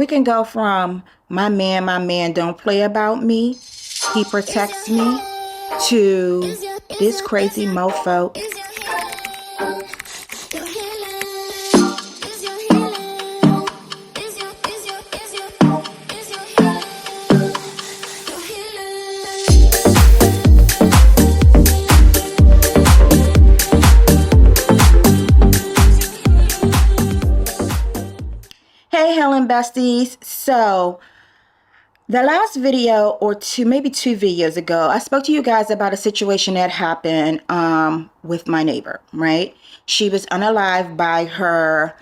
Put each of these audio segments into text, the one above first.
We can go from my man don't play about me, he protects me, to this crazy mofo. Hey Helen besties. So the last video or maybe two videos ago, I spoke to you guys about a situation that happened with my neighbor, right? She was unalived by her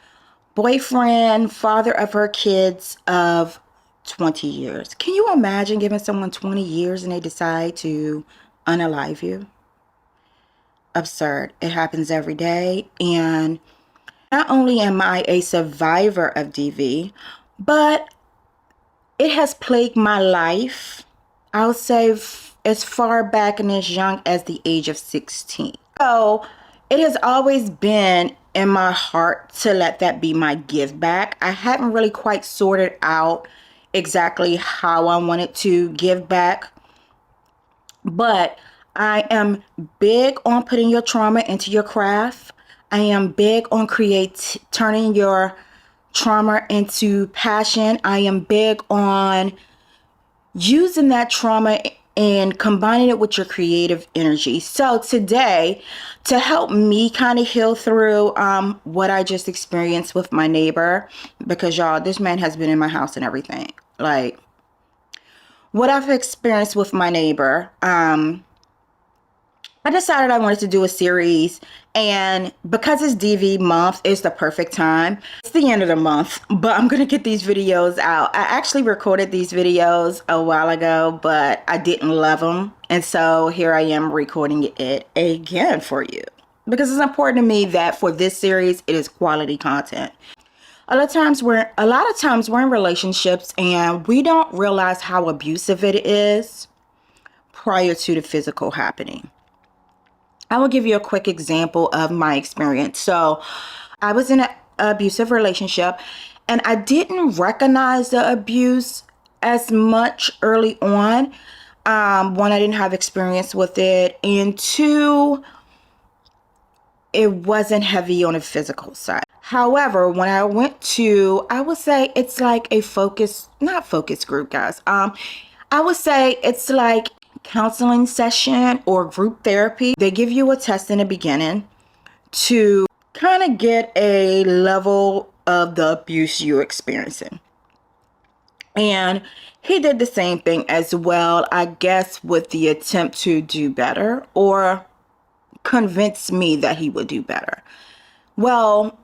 boyfriend, father of her kids of 20 years. Can you imagine giving someone 20 years and they decide to unalive you? Absurd. It happens every day. And not only am I a survivor of DV, but it has plagued my life, I would say, as far back and as young as the age of 16. So it has always been in my heart to let that be my give back. I haven't really quite sorted out exactly how I wanted to give back, but I am big on putting your trauma into your craft. I am big on turning your trauma into passion. I am big on using that trauma and combining it with your creative energy. So today, to help me kind of heal through what I just experienced with my neighbor, because y'all, this man has been in my house and everything. Like, what I've experienced with my neighbor, I decided I wanted to do a series, and because it's DV month, it's the perfect time. It's the end of the month, but I'm going to get these videos out. I actually recorded these videos a while ago, but I didn't love them. And so here I am recording it again for you, because it's important to me that for this series, it is quality content. A lot of times we're in relationships and we don't realize how abusive it is prior to the physical happening. I will give you a quick example of my experience. So I was in an abusive relationship and I didn't recognize the abuse as much early on. One, I didn't have experience with it. And two, it wasn't heavy on the physical side. However, when I went to, I would say it's like a not focus group, guys. I would say it's like counseling session or group therapy. They give you a test in the beginning to kind of get a level of the abuse you're experiencing. And he did the same thing as well, I guess, with the attempt to do better or convince me that he would do better. Well,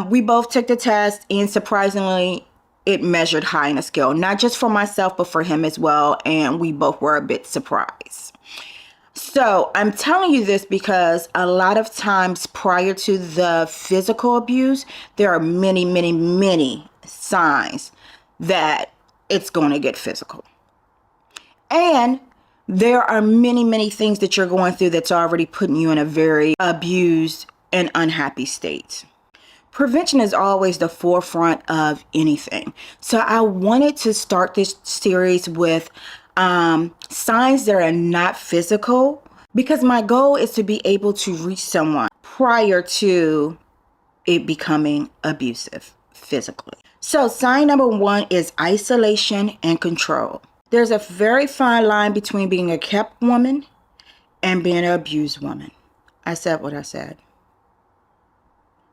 we both took the test, and surprisingly, it measured high in a scale, not just for myself, but for him as well. And we both were a bit surprised. So I'm telling you this because a lot of times prior to the physical abuse, there are many, many, many signs that it's going to get physical. And there are many, many things that you're going through that's already putting you in a very abused and unhappy state. Prevention is always the forefront of anything. So I wanted to start this series with signs that are not physical, because my goal is to be able to reach someone prior to it becoming abusive physically. So sign number one is isolation and control. There's a very fine line between being a kept woman and being an abused woman. I said what I said.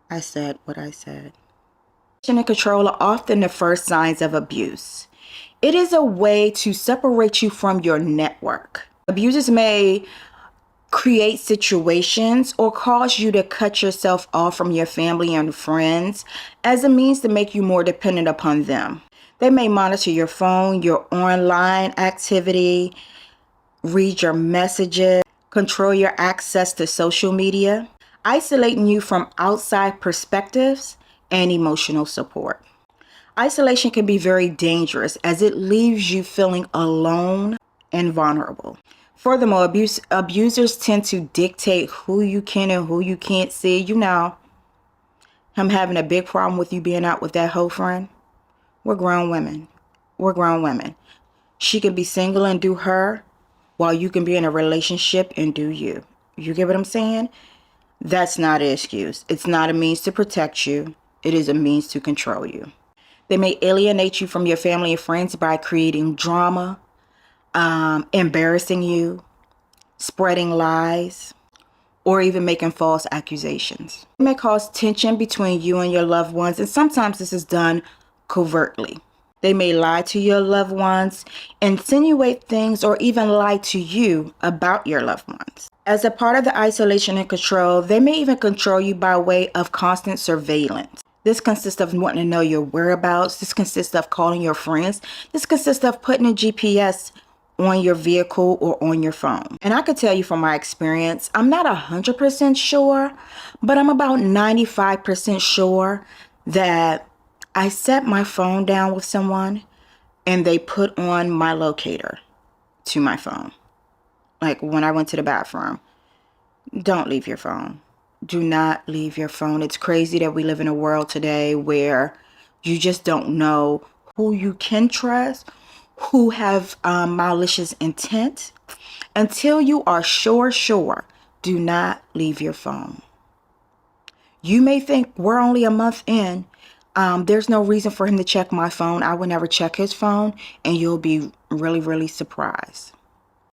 I said what I said. Isolation and control are often the first signs of abuse. It is a way to separate you from your network. Abusers may create situations or cause you to cut yourself off from your family and friends as a means to make you more dependent upon them. They may monitor your phone, your online activity, read your messages, control your access to social media, isolating you from outside perspectives and emotional support. Isolation can be very dangerous as it leaves you feeling alone and vulnerable. Furthermore, abusers tend to dictate who you can and who you can't see. You know, him having a big problem with you being out with that whole friend. We're grown women. We're grown women. She can be single and do her, while you can be in a relationship and do you. You get what I'm saying? That's not an excuse. It's not a means to protect you. It is a means to control you. They may alienate you from your family and friends by creating drama, embarrassing you, spreading lies, or even making false accusations. It may cause tension between you and your loved ones, and sometimes this is done covertly. They may lie to your loved ones, insinuate things, or even lie to you about your loved ones. As a part of the isolation and control, they may even control you by way of constant surveillance. This consists of wanting to know your whereabouts. This consists of calling your friends. This consists of putting a GPS on your vehicle or on your phone. And I could tell you from my experience, I'm not 100% sure, but I'm about 95% sure that I set my phone down with someone and they put on my locator to my phone. Like when I went to the bathroom. Don't leave your phone. Do not leave your phone. It's crazy that we live in a world today where you just don't know who you can trust, who have malicious intent. Until you are sure, do not leave your phone. You may think we're only a month in. There's no reason for him to check my phone. I would never check his phone, and you'll be really, really surprised.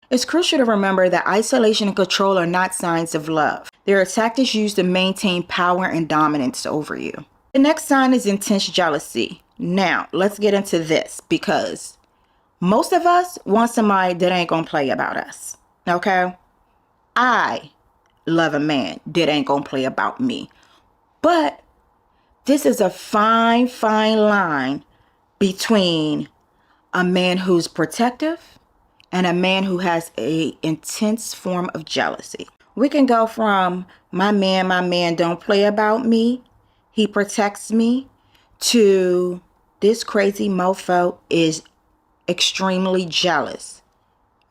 It's crucial to remember that isolation and control are not signs of love. They're tactics used to maintain power and dominance over you. The next sign is intense jealousy. Now, let's get into this because most of us want somebody that ain't gonna play about us. Okay? I love a man that ain't gonna play about me. But this is a fine, fine line between a man who's protective and a man who has an intense form of jealousy. We can go from my man don't play about me, he protects me, to this crazy mofo is extremely jealous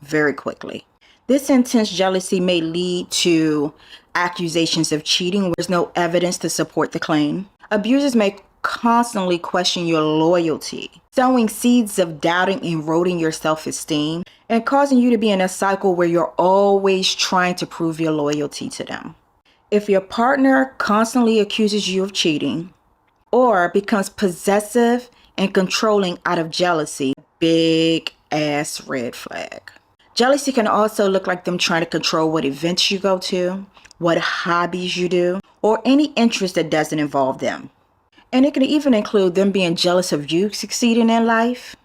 very quickly. This intense jealousy may lead to accusations of cheating where there's no evidence to support the claim. Abusers may constantly question your loyalty, sowing seeds of doubting and eroding your self-esteem, and causing you to be in a cycle where you're always trying to prove your loyalty to them. If your partner constantly accuses you of cheating or becomes possessive and controlling out of jealousy, big ass red flag. Jealousy can also look like them trying to control what events you go to, what hobbies you do, or any interest that doesn't involve them. And it can even include them being jealous of you succeeding in life,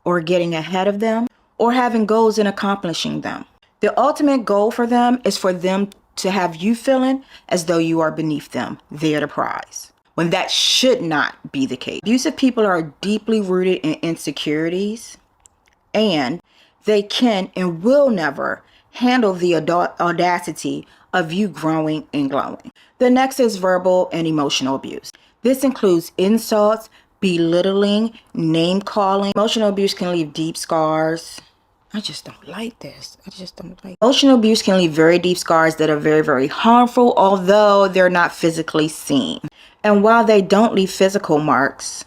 or getting ahead of them, or having goals and accomplishing them. The ultimate goal for them is for them to have you feeling as though you are beneath them. They're the prize, when that should not be the case. Abusive people are deeply rooted in insecurities, and they can and will never handle the audacity of you growing and glowing. The next is verbal and emotional abuse. This includes insults, belittling, name calling. Emotional abuse can leave deep scars. I just don't like this. Emotional abuse can leave very deep scars that are very, very harmful, although they're not physically seen. And while they don't leave physical marks,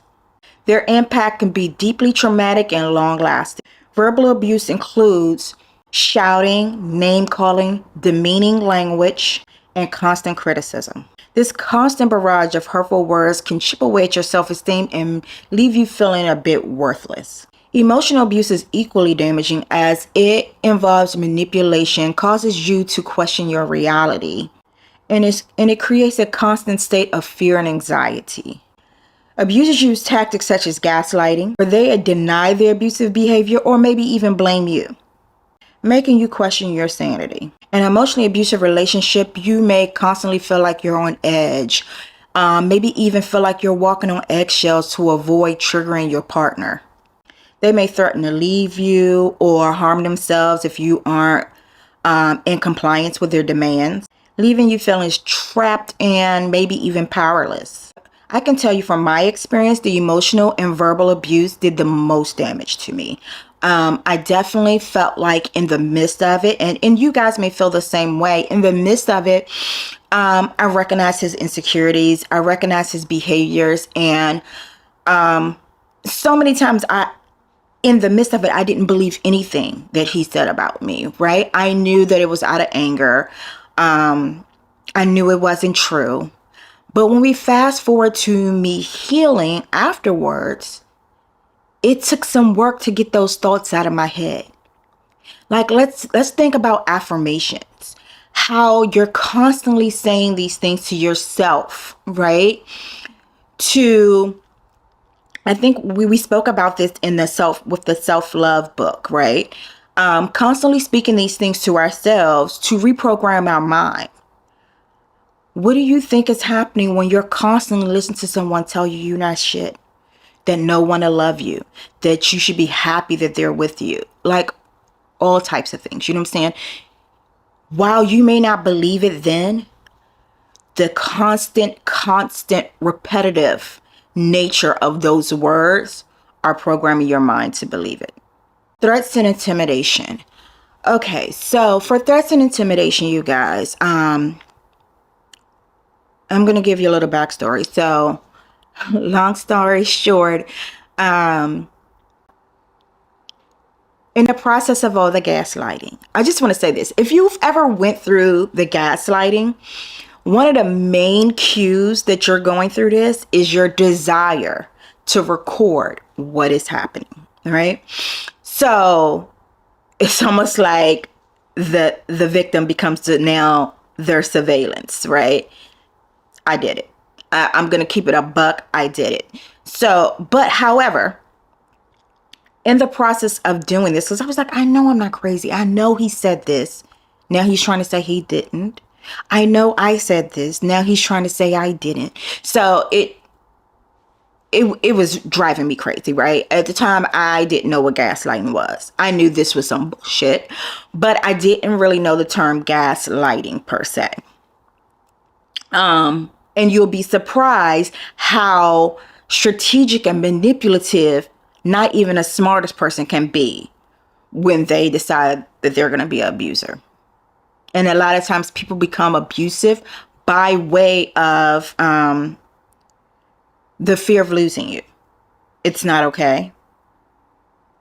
their impact can be deeply traumatic and long-lasting. Verbal abuse includes shouting, name-calling, demeaning language, and constant criticism. This constant barrage of hurtful words can chip away at your self-esteem and leave you feeling a bit worthless. Emotional abuse is equally damaging as it involves manipulation, causes you to question your reality, and it creates a constant state of fear and anxiety. Abusers use tactics such as gaslighting, where they deny their abusive behavior or maybe even blame you, making you question your sanity. In an emotionally abusive relationship, you may constantly feel like you're on edge, maybe even feel like you're walking on eggshells to avoid triggering your partner. They may threaten to leave you or harm themselves if you aren't in compliance with their demands, leaving you feeling trapped and maybe even powerless. I can tell you from my experience, the emotional and verbal abuse did the most damage to me. I definitely felt like in the midst of it, and you guys may feel the same way, in the midst of it, I recognize his insecurities, I recognize his behaviors, and so many times in the midst of it, I didn't believe anything that he said about me, right? I knew that it was out of anger. I knew it wasn't true. But when we fast forward to me healing afterwards, it took some work to get those thoughts out of my head. Like, let's think about affirmations. How you're constantly saying these things to yourself, right? I think we spoke about this in the self-love book, right? Constantly speaking these things to ourselves to reprogram our mind. What do you think is happening when you're constantly listening to someone tell you you're not shit, that no one will love you, that you should be happy that they're with you, like all types of things, you know what I'm saying? While you may not believe it then, the constant, repetitive nature of those words are programming your mind to believe it. Threats and intimidation. Okay, so for threats and intimidation, you guys, I'm going to give you a little backstory. So, long story short, in the process of all the gaslighting, I just want to say this. If you've ever went through the gaslighting, one of the main cues that you're going through this is your desire to record what is happening, right? So it's almost like the victim becomes now their surveillance, right? I did it. I'm going to keep it a buck. I did it. So, but however, in the process of doing this, because I was like, I know I'm not crazy. I know he said this. Now he's trying to say he didn't. I know I said this. Now he's trying to say I didn't. So it was driving me crazy, right? At the time, I didn't know what gaslighting was. I knew this was some bullshit, but I didn't really know the term gaslighting per se. And you'll be surprised how strategic and manipulative not even the smartest person can be when they decide that they're going to be an abuser. And a lot of times people become abusive by way of the fear of losing you. It's not okay.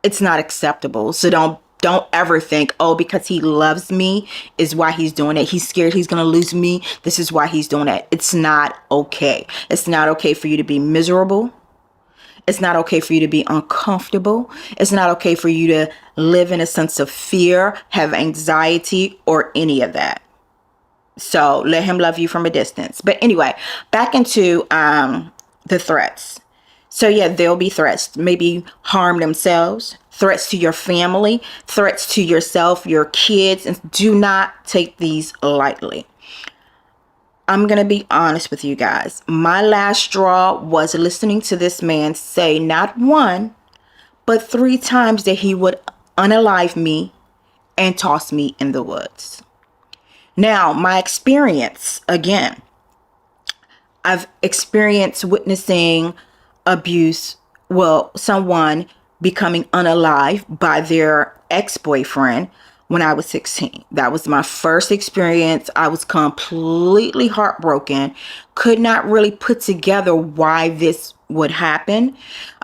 It's not acceptable. So don't ever think, oh, because he loves me is why he's doing it. He's scared he's going to lose me. This is why he's doing it. It's not okay. It's not okay for you to be miserable. It's not okay for you to be uncomfortable. It's not okay for you to live in a sense of fear, have anxiety, or any of that. So let him love you from a distance. But anyway, back into the threats. So yeah, there'll be threats. Maybe harm themselves, threats to your family, threats to yourself, your kids, and do not take these lightly. I'm going to be honest with you guys. My last straw was listening to this man say not one, but 3 times that he would unalive me and toss me in the woods. Now, my experience, again, I've experienced witnessing abuse, someone becoming unalive by their ex-boyfriend when I was 16. That was my first experience. I was completely heartbroken. Could not really put together why this would happen.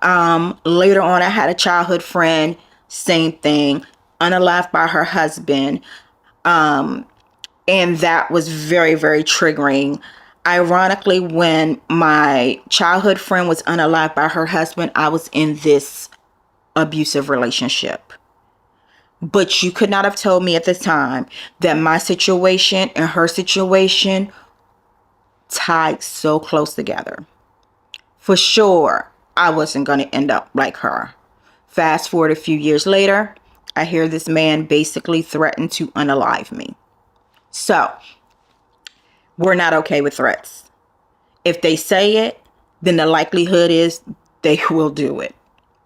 Later on, I had a childhood friend, same thing, unalived by her husband. And that was very, very triggering. Ironically, when my childhood friend was unalived by her husband, I was in this abusive relationship. But you could not have told me at the time that my situation and her situation tied so close together. For sure, I wasn't going to end up like her. Fast forward a few years later, I hear this man basically threaten to unalive me. So, we're not okay with threats. If they say it, then the likelihood is they will do it,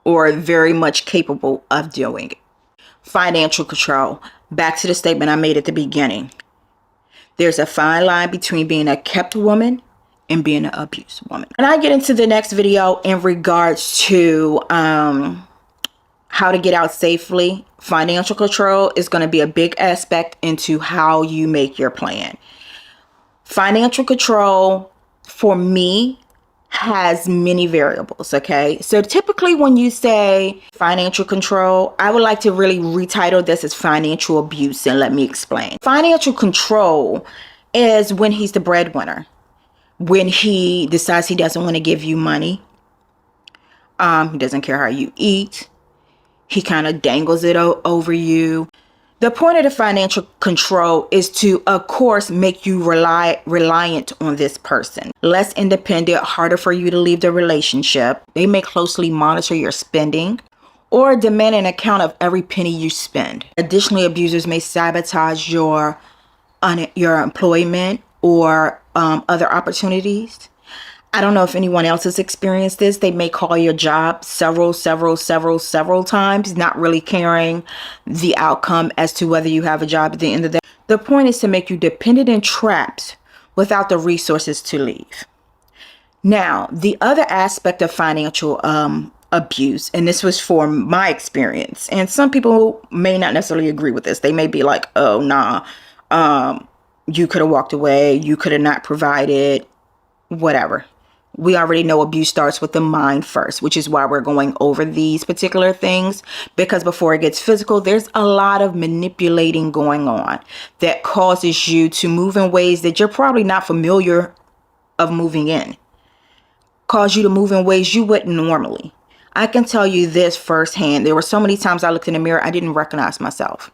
or are very much capable of doing it. Financial control. Back to the statement I made at the beginning. There's a fine line between being a kept woman and being an abused woman. And I get into the next video in regards to how to get out safely. Financial control is going to be a big aspect into how you make your plan. Financial control for me has many variables, okay? So typically when you say financial control, I would like to really retitle this as financial abuse, and let me explain. Financial control is when he's the breadwinner, when he decides he doesn't want to give you money, he doesn't care how you eat, he kind of dangles it over you. The point of the financial control is to, of course, make you reliant on this person. Less independent, harder for you to leave the relationship. They may closely monitor your spending or demand an account of every penny you spend. Additionally, abusers may sabotage your employment or other opportunities. I don't know if anyone else has experienced this. They may call your job several times, not really caring the outcome as to whether you have a job at the end of the day. The point is to make you dependent and trapped without the resources to leave. Now, the other aspect of financial abuse, and this was for my experience, and some people may not necessarily agree with this. They may be like, oh, nah, you could have walked away. You could have not provided, whatever. We already know abuse starts with the mind first, which is why we're going over these particular things, because before it gets physical, there's a lot of manipulating going on that causes you to move in ways that you're probably not familiar of moving in, cause you to move in ways you wouldn't normally. I can tell you this firsthand. There were so many times I looked in the mirror, I didn't recognize myself.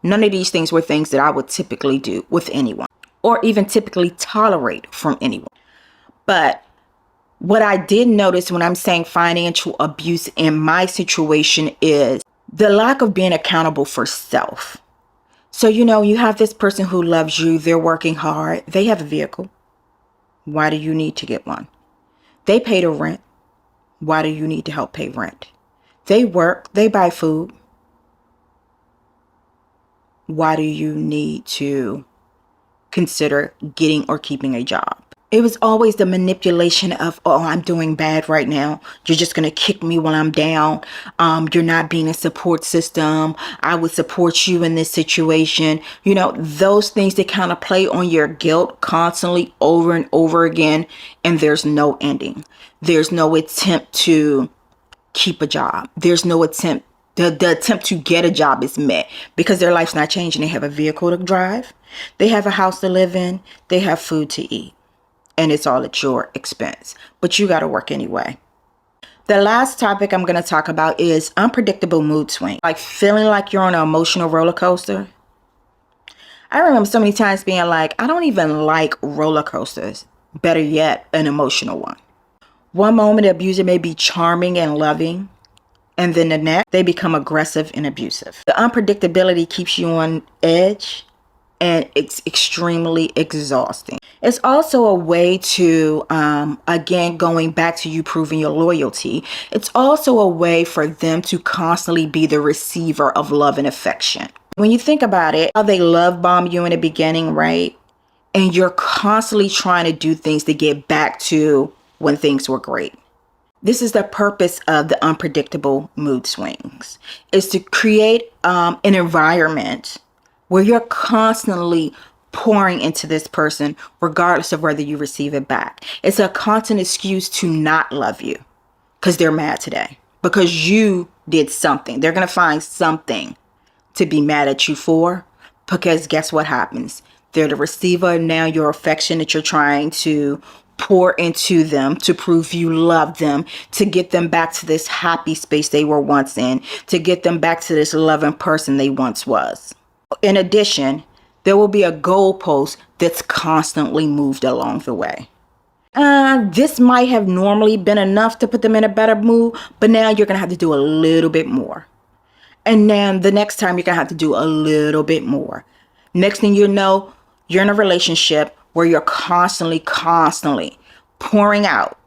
None of these things were things that I would typically do with anyone or even typically tolerate from anyone. But what I did notice when I'm saying financial abuse in my situation is the lack of being accountable for self. So, you have this person who loves you. They're working hard. They have a vehicle. Why do you need to get one? They pay the rent. Why do you need to help pay rent? They work. They buy food. Why do you need to consider getting or keeping a job? It was always the manipulation of, oh, I'm doing bad right now. You're just going to kick me while I'm down. You're not being a support system. I would support you in this situation. Those things that kind of play on your guilt constantly over and over again. And there's no ending. There's no attempt to keep a job. There's no attempt. The attempt to get a job is met because their life's not changing. They have a vehicle to drive. They have a house to live in. They have food to eat. And it's all at your expense, but you got to work anyway. The last topic I'm going to talk about is unpredictable mood swing, like feeling like you're on an emotional roller coaster. I remember so many times being like, I don't even like roller coasters. Better yet, an emotional one. One moment, the abuser may be charming and loving, and then the next, they become aggressive and abusive. The unpredictability keeps you on edge, and it's extremely exhausting. It's also a way to, again, going back to you proving your loyalty. It's also a way for them to constantly be the receiver of love and affection. When you think about it, how they love bomb you in the beginning, right? And you're constantly trying to do things to get back to when things were great. This is the purpose of the unpredictable mood swings, is to create an environment where you're constantly pouring into this person, regardless of whether you receive it back. It's a constant excuse to not love you because they're mad today, because you did something. They're going to find something to be mad at you for, because guess what happens? They're the receiver. Now your affection that you're trying to pour into them to prove you love them, to get them back to this happy space they were once in, to get them back to this loving person they once was. In addition, there will be a goalpost that's constantly moved along the way. This might have normally been enough to put them in a better mood, but now you're going to have to do a little bit more. And then the next time you're going to have to do a little bit more. Next thing you know, you're in a relationship where you're constantly pouring out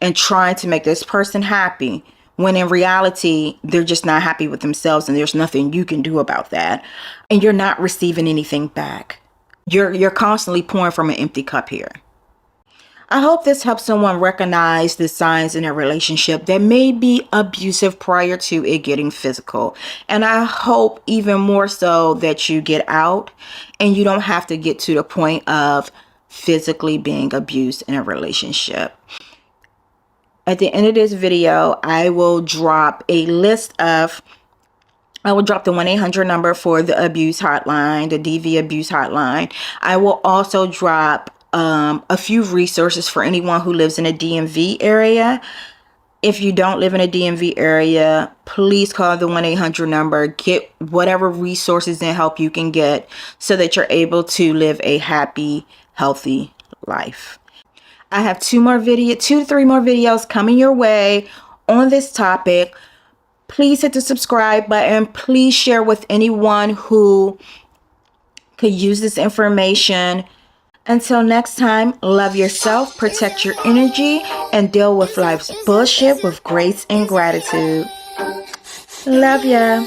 and trying to make this person happy, when in reality, they're just not happy with themselves and there's nothing you can do about that. And you're not receiving anything back. You're constantly pouring from an empty cup here. I hope this helps someone recognize the signs in a relationship that may be abusive prior to it getting physical. And I hope even more so that you get out and you don't have to get to the point of physically being abused in a relationship. At the end of this video, I will drop the 1-800 number for the abuse hotline, the DV abuse hotline. I will also drop a few resources for anyone who lives in a DMV area. If you don't live in a DMV area, please call the 1-800 number. Get whatever resources and help you can get so that you're able to live a happy, healthy life. I have 2 to 3 more videos coming your way on this topic. Please hit the subscribe button. Please share with anyone who could use this information. Until next time, love yourself, protect your energy, and deal with life's bullshit with grace and gratitude. Love ya.